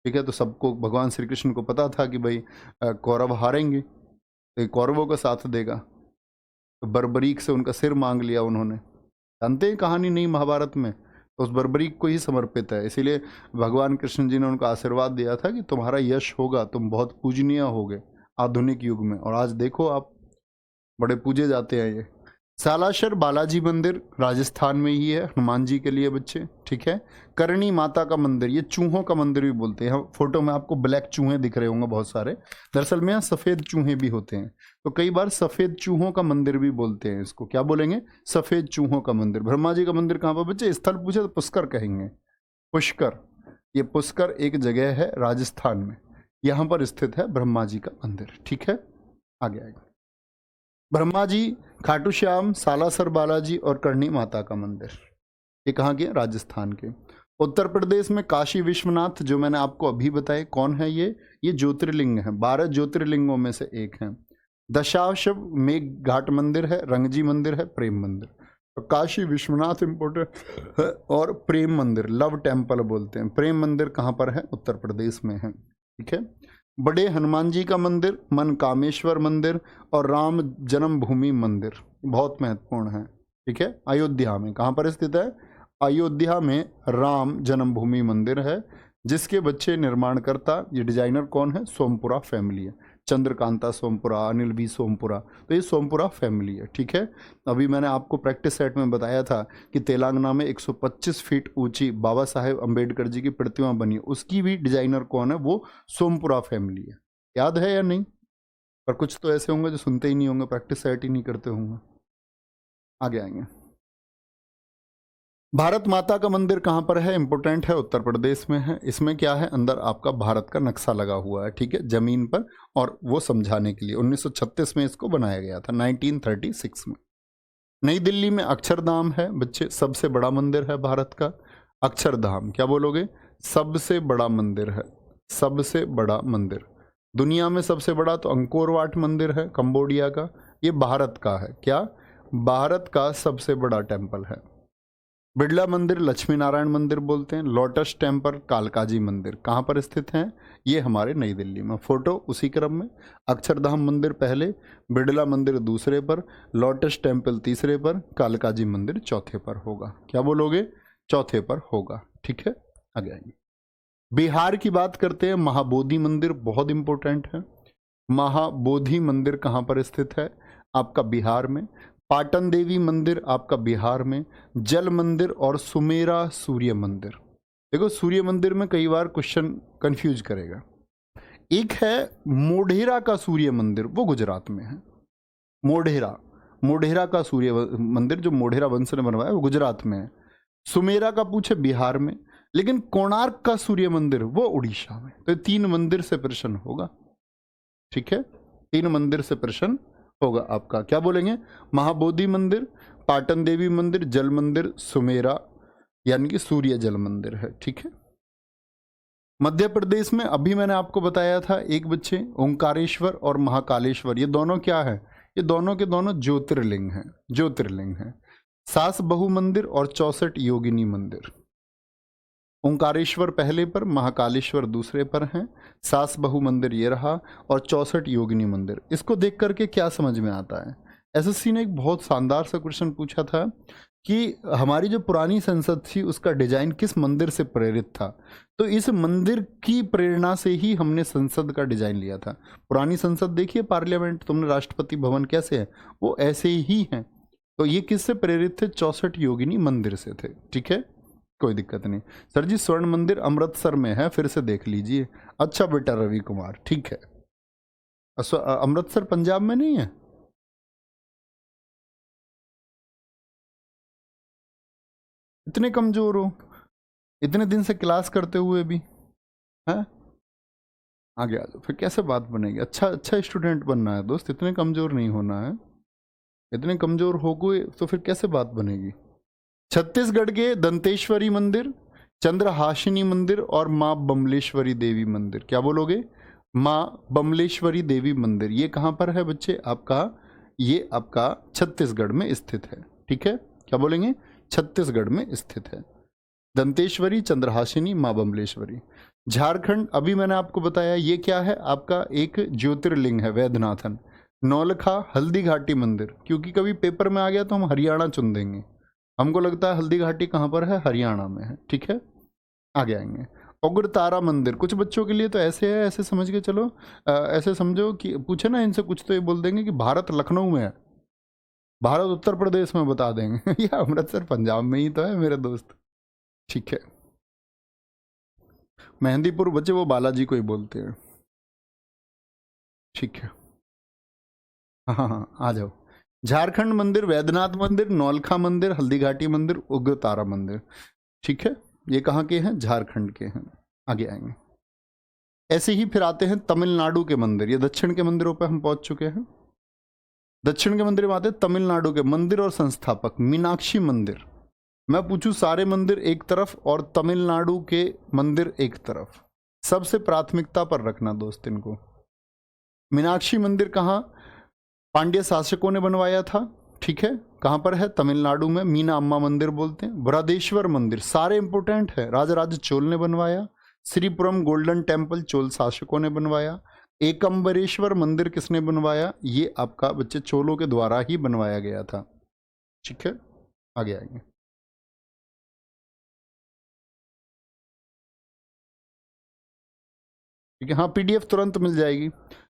ठीक है। तो सबको, भगवान श्री कृष्ण को पता था कि भाई कौरव हारेंगे तो कौरवों का साथ देगा, तो बर्बरीक से उनका सिर मांग लिया उन्होंने। जानते हैं कहानी नहीं महाभारत में, तो उस बर्बरीक को ही समर्पित है। इसीलिए भगवान कृष्ण जी ने उनको आशीर्वाद दिया था कि तुम्हारा यश होगा, तुम बहुत पूजनीय होगे आधुनिक युग में। और आज देखो आप, बड़े पूजे जाते हैं ये। सालासर बालाजी मंदिर राजस्थान में ही है, हनुमान जी के लिए बच्चे, ठीक है। करणी माता का मंदिर, ये चूहों का मंदिर भी बोलते हैं। फोटो में आपको ब्लैक चूहे दिख रहे होंगे बहुत सारे, दरअसल में यहाँ सफ़ेद चूहे भी होते हैं, तो कई बार सफ़ेद चूहों का मंदिर भी बोलते हैं इसको। क्या बोलेंगे? सफ़ेद चूहों का मंदिर। ब्रह्मा जी का मंदिर कहाँ पर बच्चे? स्थल पूछे तो पुष्कर कहेंगे, पुष्कर। ये पुष्कर एक जगह है राजस्थान में, यहाँ पर स्थित है ब्रह्मा जी का मंदिर, ठीक है। आगे आएगा। ब्रह्मा जी, खाटू श्याम, सालासर बालाजी और करणी माता का मंदिर, ये कहाँ के? राजस्थान के। उत्तर प्रदेश में काशी विश्वनाथ, जो मैंने आपको अभी बताए, कौन है ये ज्योतिर्लिंग है, 12 ज्योतिर्लिंगों में से एक है। दशाश्व मेघ घाट मंदिर है, रंगजी मंदिर है, प्रेम मंदिर। तो काशी विश्वनाथ इंपोर्टेंट है, और प्रेम मंदिर, लव टेम्पल बोलते हैं। प्रेम मंदिर कहाँ पर है? उत्तर प्रदेश में है, ठीक है। बड़े हनुमान जी का मंदिर, मनकामेश्वर मंदिर और राम जन्मभूमि मंदिर, बहुत महत्वपूर्ण है, ठीक है। अयोध्या में, कहाँ पर स्थित है? अयोध्या में राम जन्मभूमि मंदिर है, जिसके बच्चे निर्माणकर्ता, ये डिजाइनर कौन है? सोमपुरा फैमिली है। चंद्रकांता सोमपुरा, अनिल बी सोमपुरा, तो ये सोमपुरा फैमिली है, ठीक है। अभी मैंने आपको प्रैक्टिस सेट में बताया था कि तेलंगाना में 125 फीट ऊंची बाबा साहेब अम्बेडकर जी की प्रतिमा बनी, उसकी भी डिजाइनर कौन है? वो सोमपुरा फैमिली है। याद है या नहीं? पर कुछ तो ऐसे होंगे जो सुनते ही नहीं होंगे, प्रैक्टिस सेट ही नहीं करते होंगे। आगे आएंगे। भारत माता का मंदिर कहाँ पर है? इंपोर्टेंट है, उत्तर प्रदेश में है। इसमें क्या है? अंदर आपका भारत का नक्शा लगा हुआ है, ठीक है, जमीन पर, और वो समझाने के लिए 1936 में इसको बनाया गया था, 1936 में। नई दिल्ली में अक्षरधाम है बच्चे, सबसे बड़ा मंदिर है भारत का अक्षरधाम। क्या बोलोगे? सबसे बड़ा मंदिर है, सबसे बड़ा मंदिर। दुनिया में सबसे बड़ा तो अंकोर वाट मंदिर है कंबोडिया का, ये भारत का है। क्या? भारत का सबसे बड़ा टेम्पल है। बिड़ला मंदिर लक्ष्मी नारायण मंदिर बोलते हैं। लोटस टेम्पल कालकाजी मंदिर कहाँ पर स्थित हैं? ये हमारे नई दिल्ली में। फोटो उसी क्रम में, अक्षरधाम मंदिर पहले, बिड़ला मंदिर दूसरे पर, लोटस टेम्पल तीसरे पर, कालकाजी मंदिर चौथे पर होगा। क्या बोलोगे? चौथे पर होगा। ठीक है, आगे आएंगे। बिहार की बात करते हैं। महाबोधि मंदिर बहुत इंपॉर्टेंट है। महाबोधि मंदिर कहाँ पर स्थित है? आपका बिहार में। पाटन देवी मंदिर आपका बिहार में। जल मंदिर और सुमेरा सूर्य मंदिर। देखो सूर्य मंदिर में कई बार क्वेश्चन कंफ्यूज करेगा। एक है मोढेरा का सूर्य मंदिर, वो गुजरात में है। मोढेरा का सूर्य मंदिर जो मोढेरा वंश ने बनवाया वो गुजरात में है। सुमेरा का पूछे बिहार में, लेकिन कोणार्क का सूर्य मंदिर वो उड़ीसा में। तो 3 मंदिर से प्रश्न होगा। ठीक है, 3 मंदिर से प्रश्न होगा आपका। क्या बोलेंगे? महाबोधि मंदिर, पाटन देवी मंदिर, जल मंदिर, सुमेरा यानी कि सूर्य जल मंदिर है। ठीक है, मध्य प्रदेश में अभी मैंने आपको बताया था एक बच्चे, ओंकारेश्वर और महाकालेश्वर, ये दोनों क्या है? ये दोनों के दोनों ज्योतिर्लिंग हैं। ज्योतिर्लिंग हैं। सास बहु मंदिर और 64 योगिनी मंदिर। ओंकारेश्वर पहले पर, महाकालेश्वर दूसरे पर हैं। सास बहु मंदिर ये रहा और 64 योगिनी मंदिर। इसको देख करके क्या समझ में आता है? एसएससी ने एक बहुत शानदार सा क्वेश्चन पूछा था कि हमारी जो पुरानी संसद थी उसका डिजाइन किस मंदिर से प्रेरित था। तो इस मंदिर की प्रेरणा से ही हमने संसद का डिजाइन लिया था। पुरानी संसद देखिए, पार्लियामेंट, तुमने राष्ट्रपति भवन कैसे है, वो ऐसे ही हैं। तो ये किससे प्रेरित थे? 64 योगिनी मंदिर से थे। ठीक है, कोई दिक्कत नहीं। सर जी स्वर्ण मंदिर अमृतसर में है, फिर से देख लीजिए। अच्छा बेटा रवि कुमार, ठीक है। अमृतसर पंजाब में नहीं है? इतने कमजोर हो, इतने दिन से क्लास करते हुए भी है? आगे आ जाओ, फिर कैसे बात बनेगी? अच्छा स्टूडेंट बनना है दोस्त, इतने कमजोर नहीं होना है। इतने कमजोर हो गए तो फिर कैसे बात बनेगी? छत्तीसगढ़ के दंतेश्वरी मंदिर, चंद्रहासिनी मंदिर और माँ बमलेश्वरी देवी मंदिर। क्या बोलोगे? माँ बमलेश्वरी देवी मंदिर। ये कहाँ पर है बच्चे? आपका ये आपका छत्तीसगढ़ में स्थित है। ठीक है, क्या बोलेंगे? छत्तीसगढ़ में स्थित है। दंतेश्वरी, चंद्रहासिनी, माँ बमलेश्वरी। झारखंड, अभी मैंने आपको बताया ये क्या है? आपका एक ज्योतिर्लिंग है, वैद्यनाथन। नौलखा हल्दी घाटी मंदिर, क्योंकि कभी पेपर में आ गया तो हम हरियाणा चुन देंगे। हमको लगता है हल्दी घाटी कहाँ पर है? हरियाणा में है। ठीक है, आगे आएंगे। उग्रतारा मंदिर, कुछ बच्चों के लिए तो ऐसे है, ऐसे समझ के चलो, ऐसे समझो कि पूछे ना इनसे कुछ तो ये बोल देंगे कि भारत लखनऊ में है, भारत उत्तर प्रदेश में बता देंगे या अमृतसर पंजाब में ही तो है मेरे दोस्त। ठीक है, मेहंदीपुर बच्चे वो बालाजी को ही बोलते हैं। ठीक है, हाँ हाँ आ जाओ। झारखंड मंदिर, वैद्यनाथ मंदिर, नौलखा मंदिर, हल्दी घाटी मंदिर, उग्रतारा मंदिर। ठीक है, ये कहाँ के हैं? झारखंड के हैं। आगे आएंगे। ऐसे ही फिर आते हैं तमिलनाडु के मंदिर। ये दक्षिण के मंदिरों पर हम पहुंच चुके हैं। दक्षिण के मंदिर में आते हैं तमिलनाडु के मंदिर और संस्थापक। मीनाक्षी मंदिर, मैं पूछूं सारे मंदिर एक तरफ और तमिलनाडु के मंदिर एक तरफ, सबसे प्राथमिकता पर रखना दोस्त इनको। मीनाक्षी मंदिर कहाँ? पांड्य शासकों ने बनवाया था। ठीक है, कहाँ पर है? तमिलनाडु में। मीना अम्मा मंदिर बोलते हैं। बृहदेश्वर मंदिर सारे इंपोर्टेंट है, राजराज चोल ने बनवाया। श्रीपुरम गोल्डन टेम्पल चोल शासकों ने बनवाया। एकम्बरेश्वर मंदिर किसने बनवाया? ये आपका बच्चे चोलों के द्वारा ही बनवाया गया था। ठीक है, आगे आएंगे। ठीक है, हाँ पीडीएफ तुरंत मिल जाएगी।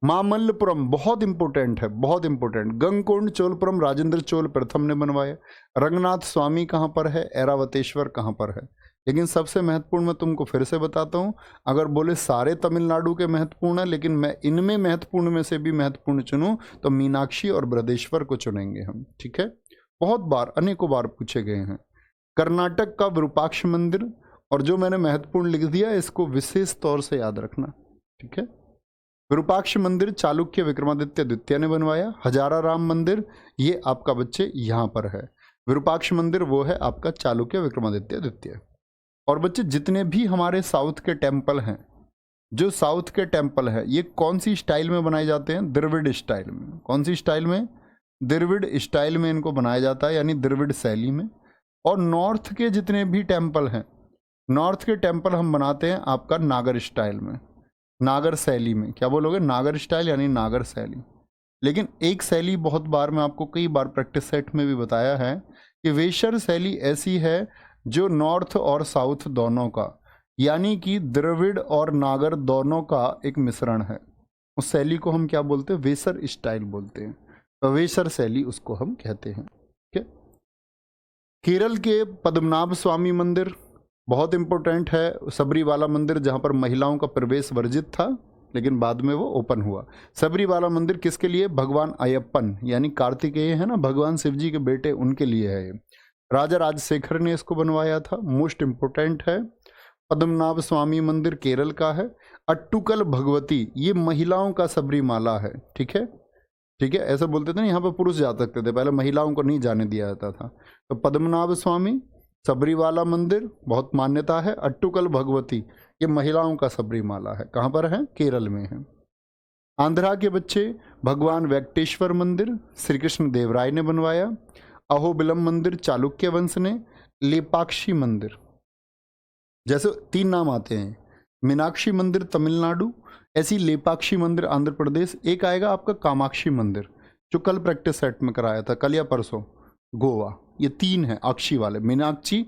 मामल्लपुरम बहुत इंपॉर्टेंट है, बहुत इंपॉर्टेंट। गंगकोंड चोलपुरम राजेंद्र चोल प्रथम ने बनवाया। रंगनाथ स्वामी कहाँ पर है? ऐरावतेश्वर कहाँ पर है? लेकिन सबसे महत्वपूर्ण मैं तुमको फिर से बताता हूँ, अगर बोले सारे तमिलनाडु के महत्वपूर्ण है, लेकिन मैं इनमें महत्वपूर्ण में से भी महत्वपूर्ण चुनूँ तो मीनाक्षी और बृहदेश्वर को चुनेंगे हम। ठीक है, बहुत बार अनेकों बार पूछे गए हैं। कर्नाटक का विरूपाक्ष मंदिर, और जो मैंने महत्वपूर्ण लिख दिया इसको विशेष तौर से याद रखना। ठीक है, विरूपाक्ष मंदिर चालुक्य विक्रमादित्य द्वितीय ने बनवाया। हजारा राम मंदिर ये आपका बच्चे यहाँ पर है। विरूपाक्ष मंदिर वो है आपका चालुक्य विक्रमादित्य द्वितीय। और बच्चे जितने भी हमारे साउथ के टेम्पल हैं, जो साउथ के टेम्पल है ये कौन सी स्टाइल में बनाए जाते हैं? द्रविड़ स्टाइल में। कौन सी स्टाइल में? द्रविड़ स्टाइल में इनको बनाया जाता है, यानी द्रविड़ शैली में। और नॉर्थ के जितने भी टेम्पल हैं, नॉर्थ के टेम्पल हम बनाते हैं आपका नागर स्टाइल में, नागर शैली में। क्या बोलोगे? नागर स्टाइल यानी नागर शैली। लेकिन एक शैली बहुत बार मैं आपको कई बार प्रैक्टिस सेट में भी बताया है कि वेशर शैली ऐसी है जो नॉर्थ और साउथ दोनों का, यानी कि द्रविड़ और नागर दोनों का एक मिश्रण है। उस शैली को हम क्या बोलते हैं? वेशर स्टाइल बोलते हैं। तो वेशर शैली उसको हम कहते हैं। ठीक है। केरल के पद्मनाभ स्वामी मंदिर बहुत इंपॉर्टेंट है। सबरीवाला मंदिर जहाँ पर महिलाओं का प्रवेश वर्जित था, लेकिन बाद में वो ओपन हुआ। सबरीवाला मंदिर किसके लिए? भगवान अयप्पन यानी कार्तिकेय है ना, भगवान शिव जी के बेटे, उनके लिए है ये। राजा राजशेखर ने इसको बनवाया था। मोस्ट इंपोर्टेंट है। पद्मनाभ स्वामी मंदिर केरल का है। अट्टुकल भगवती ये महिलाओं का सबरीमाला है। ठीक है, ठीक है, ऐसा बोलते थे ना, यहाँ पर पुरुष जा सकते थे, पहले महिलाओं को नहीं जाने दिया जाता था। तो पद्मनाभ स्वामी, सबरीवाला मंदिर बहुत मान्यता है। अट्टुकल भगवती ये महिलाओं का सबरीमाला है। कहाँ पर है? केरल में है। आंध्रा के बच्चे भगवान वेंकटेश्वर मंदिर श्री कृष्ण देवराय ने बनवाया। अहोबिलम मंदिर चालुक्य वंश ने। लेपाक्षी मंदिर, जैसे 3 नाम आते हैं, मीनाक्षी मंदिर तमिलनाडु, ऐसी लेपाक्षी मंदिर आंध्र प्रदेश। एक आएगा आपका कामाक्षी मंदिर, जो कल प्रैक्टिस सेट में कराया था, कल या परसों, गोवा। ये 3 है अक्षी वाले, मीनाक्षी,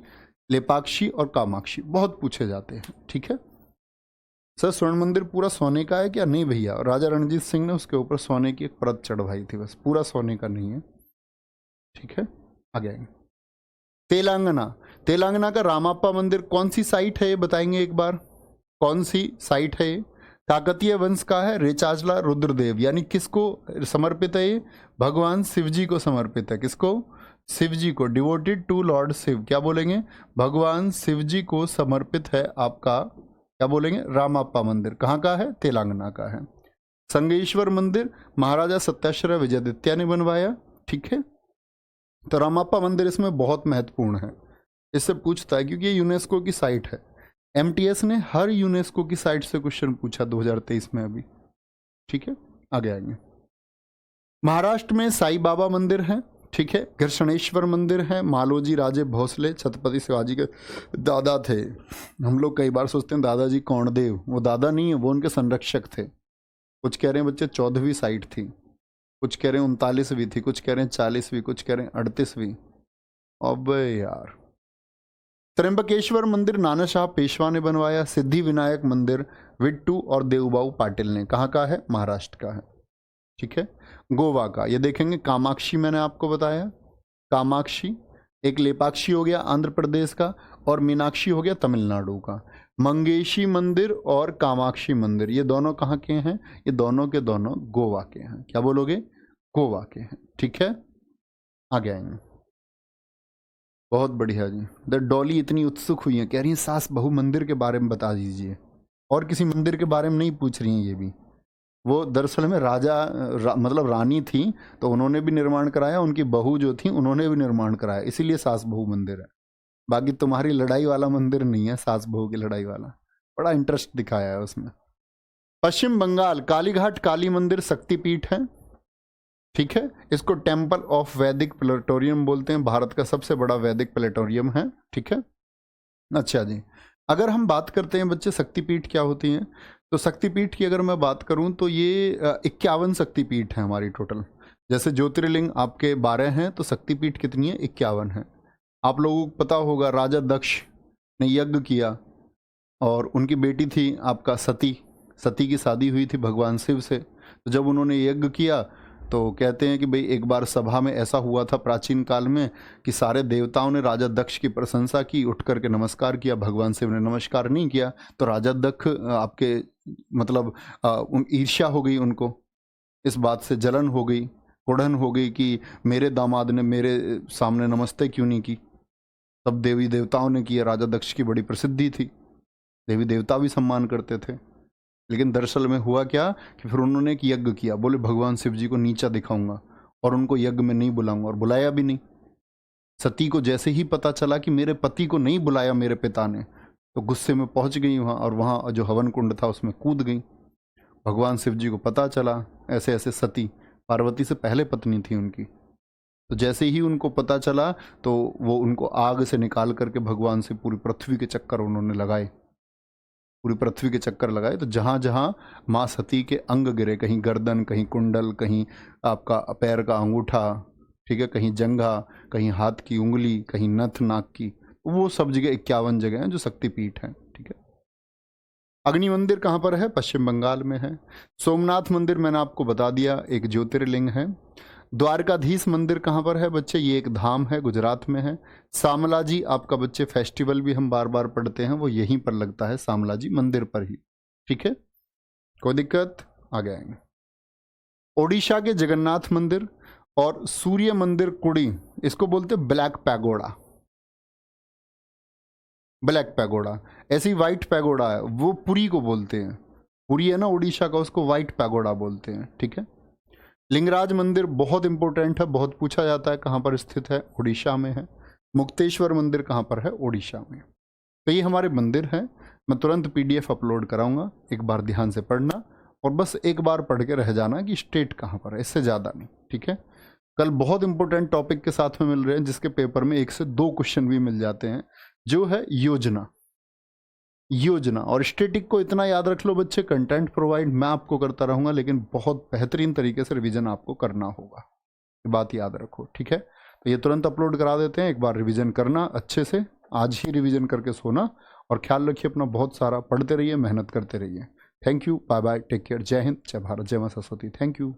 लेपाक्षी और कामाक्षी, बहुत पूछे जाते हैं। ठीक है सर, स्वर्ण मंदिर पूरा सोने का है क्या? नहीं भैया, राजा रणजीत सिंह ने उसके ऊपर सोने की एक परत चढ़वाई थी, बस, पूरा सोने का नहीं है। ठीक है, आगे आएंगे। तेलंगाना, तेलंगाना का रामाप्पा मंदिर कौन सी साइट है ये बताएंगे एक बार, कौन सी साइट है ये? काकतीय वंश का है। रेचाजला रुद्रदेव, यानी किसको समर्पित है ये? भगवान शिव जी को समर्पित है। किसको? शिव जी को। डिवोटेड टू लॉर्ड शिव, क्या बोलेंगे? भगवान शिव जी को समर्पित है आपका, क्या बोलेंगे? रामाप्पा मंदिर। कहाँ का है? तेलंगाना का है। संगेश्वर मंदिर महाराजा सत्याश्रय विजयादित्य ने बनवाया। ठीक है, तो रामाप्पा मंदिर इसमें बहुत महत्वपूर्ण है, इससे पूछता है क्योंकि ये यूनेस्को की साइट है। एमटीएस ने हर यूनेस्को की साइट से क्वेश्चन पूछा 2023 में अभी। ठीक है, आगे आएंगे। महाराष्ट्र में साईं बाबा मंदिर है। ठीक है, घर्षणेश्वर मंदिर है। मालोजी राजे भोसले छत्रपति शिवाजी के दादा थे। हम लोग कई बार सोचते हैं दादाजी कौंडदेव, वो दादा नहीं है, वो उनके संरक्षक थे। कुछ कह रहे हैं बच्चे 14वीं साइट थी, कुछ कह रहे हैं 39वीं थी, कुछ कह रहे हैं 40वीं, कुछ कह रहे हैं 38वीं। अबे यार। त्र्यंबकेश्वर मंदिर नाना शाह पेशवा ने बनवाया। सिद्धि विनायक मंदिर विट्टू और देवबाऊ पाटिल ने। कहाँ का है? महाराष्ट्र का है। ठीक है, गोवा का ये देखेंगे। कामाक्षी मैंने आपको बताया, कामाक्षी। एक लेपाक्षी हो गया आंध्र प्रदेश का, और मीनाक्षी हो गया तमिलनाडु का। मंगेशी मंदिर और कामाक्षी मंदिर ये दोनों कहाँ के हैं? ये दोनों के दोनों गोवा के हैं। क्या बोलोगे? गोवा के हैं। ठीक है, आगे आएंगे। बहुत बढ़िया जी। द डॉली इतनी उत्सुक हुई है, कह रही है सास बहू मंदिर के बारे में बता दीजिए, और किसी मंदिर के बारे में नहीं पूछ रही हैं ये भी। वो दरअसल में मतलब रानी थी, तो उन्होंने भी निर्माण कराया, उनकी बहू जो थी उन्होंने भी निर्माण कराया, इसीलिए सास बहू मंदिर है। बाकी तुम्हारी लड़ाई वाला मंदिर नहीं है, सास बहू की लड़ाई वाला। बड़ा इंटरेस्ट दिखाया है उसमें। पश्चिम बंगाल कालीघाट काली मंदिर शक्तिपीठ है। ठीक है, इसको टेम्पल ऑफ वैदिक प्लेटोरियम बोलते हैं, भारत का सबसे बड़ा वैदिक प्लेटोरियम है। ठीक है, अच्छा जी। अगर हम बात करते हैं बच्चे शक्तिपीठ क्या होती हैं, तो शक्तिपीठ की अगर मैं बात करूं तो ये 51 शक्तिपीठ है हमारी टोटल। जैसे ज्योतिर्लिंग आपके 12 हैं, तो शक्तिपीठ कितनी है? 51 है। आप लोगों को पता होगा राजा दक्ष ने यज्ञ किया, और उनकी बेटी थी आपका सती। सती की शादी हुई थी भगवान शिव से। तो जब उन्होंने यज्ञ किया तो कहते हैं कि भाई एक बार सभा में ऐसा हुआ था प्राचीन काल में कि सारे देवताओं ने राजा दक्ष की प्रशंसा की, उठ करके नमस्कार किया, भगवान शिव ने नमस्कार नहीं किया। तो राजा दक्ष आपके मतलब ईर्ष्या हो गई उनको, इस बात से जलन हो गई, कुढ़न हो गई कि मेरे दामाद ने मेरे सामने नमस्ते क्यों नहीं की। तब देवी देवताओं ने किया। राजा दक्ष की बड़ी प्रसिद्धि थी, देवी देवता भी सम्मान करते थे। लेकिन दरअसल में हुआ क्या कि फिर उन्होंने एक यज्ञ किया, बोले भगवान शिव जी को नीचा दिखाऊंगा और उनको यज्ञ में नहीं बुलाऊंगा, और बुलाया भी नहीं। सती को जैसे ही पता चला कि मेरे पति को नहीं बुलाया मेरे पिता ने, तो गुस्से में पहुंच गई वहाँ, और वहाँ जो हवन कुंड था उसमें कूद गई। भगवान शिव जी को पता चला, ऐसे ऐसे सती पार्वती से पहले पत्नी थी उनकी, तो जैसे ही उनको पता चला तो वो उनको आग से निकाल करके भगवान से पूरी पृथ्वी के चक्कर उन्होंने लगाए, पूरी पृथ्वी के चक्कर लगाए। तो जहाँ जहाँ माँ सती के अंग गिरे, कहीं गर्दन, कहीं कुंडल, कहीं आपका पैर का अंगूठा, ठीक है, कहीं जंघा, कहीं हाथ की उंगली, कहीं नथ नाक की, वो सब जगह 51 जगह हैं जो शक्तिपीठ हैं, ठीक है। अग्नि मंदिर कहाँ पर है? पश्चिम बंगाल में है। सोमनाथ मंदिर मैंने आपको बता दिया, एक ज्योतिर्लिंग है। द्वारकाधीश मंदिर कहाँ पर है बच्चे? ये एक धाम है, गुजरात में है। सामलाजी आपका बच्चे फेस्टिवल भी हम बार बार पढ़ते हैं, वो यहीं पर लगता है, सामलाजी मंदिर पर ही, ठीक है, कोई दिक्कत? आगे आएंगे। ओडिशा के जगन्नाथ मंदिर और सूर्य मंदिर कुड़ी, इसको बोलते ब्लैक पैगोडा, ब्लैक पैगोडा। ऐसी व्हाइट पैगोडा है, वो पुरी को बोलते हैं, पुरी है ना उड़ीसा का, उसको व्हाइट पैगोडा बोलते हैं, ठीक है। लिंगराज मंदिर बहुत इंपॉर्टेंट है, बहुत पूछा जाता है, कहाँ पर स्थित है? उड़ीसा में है। मुक्तेश्वर मंदिर कहाँ पर है? उड़ीसा में। तो ये हमारे मंदिर हैं। मैं तुरंत PDF अपलोड कराऊंगा, एक बार ध्यान से पढ़ना और बस एक बार पढ़ के रह जाना कि स्टेट कहाँ पर है, इससे ज़्यादा नहीं, ठीक है। कल बहुत इंपॉर्टेंट टॉपिक के साथ में मिल रहे हैं, जिसके पेपर में 1 से 2 क्वेश्चन भी मिल जाते हैं, जो है योजना। योजना और स्टैटिक को इतना याद रख लो बच्चे, कंटेंट प्रोवाइड मैं आपको करता रहूंगा, लेकिन बहुत बेहतरीन तरीके से रिवीजन आपको करना होगा, ये बात याद रखो, ठीक है। तो ये तुरंत अपलोड करा देते हैं, एक बार रिवीजन करना अच्छे से, आज ही रिवीजन करके सोना, और ख्याल रखिए अपना, बहुत सारा पढ़ते रहिए, मेहनत करते रहिए। Thank you, bye bye, take care, जय हिंद, जय भारत, जय मां सरस्वती, थैंक यू।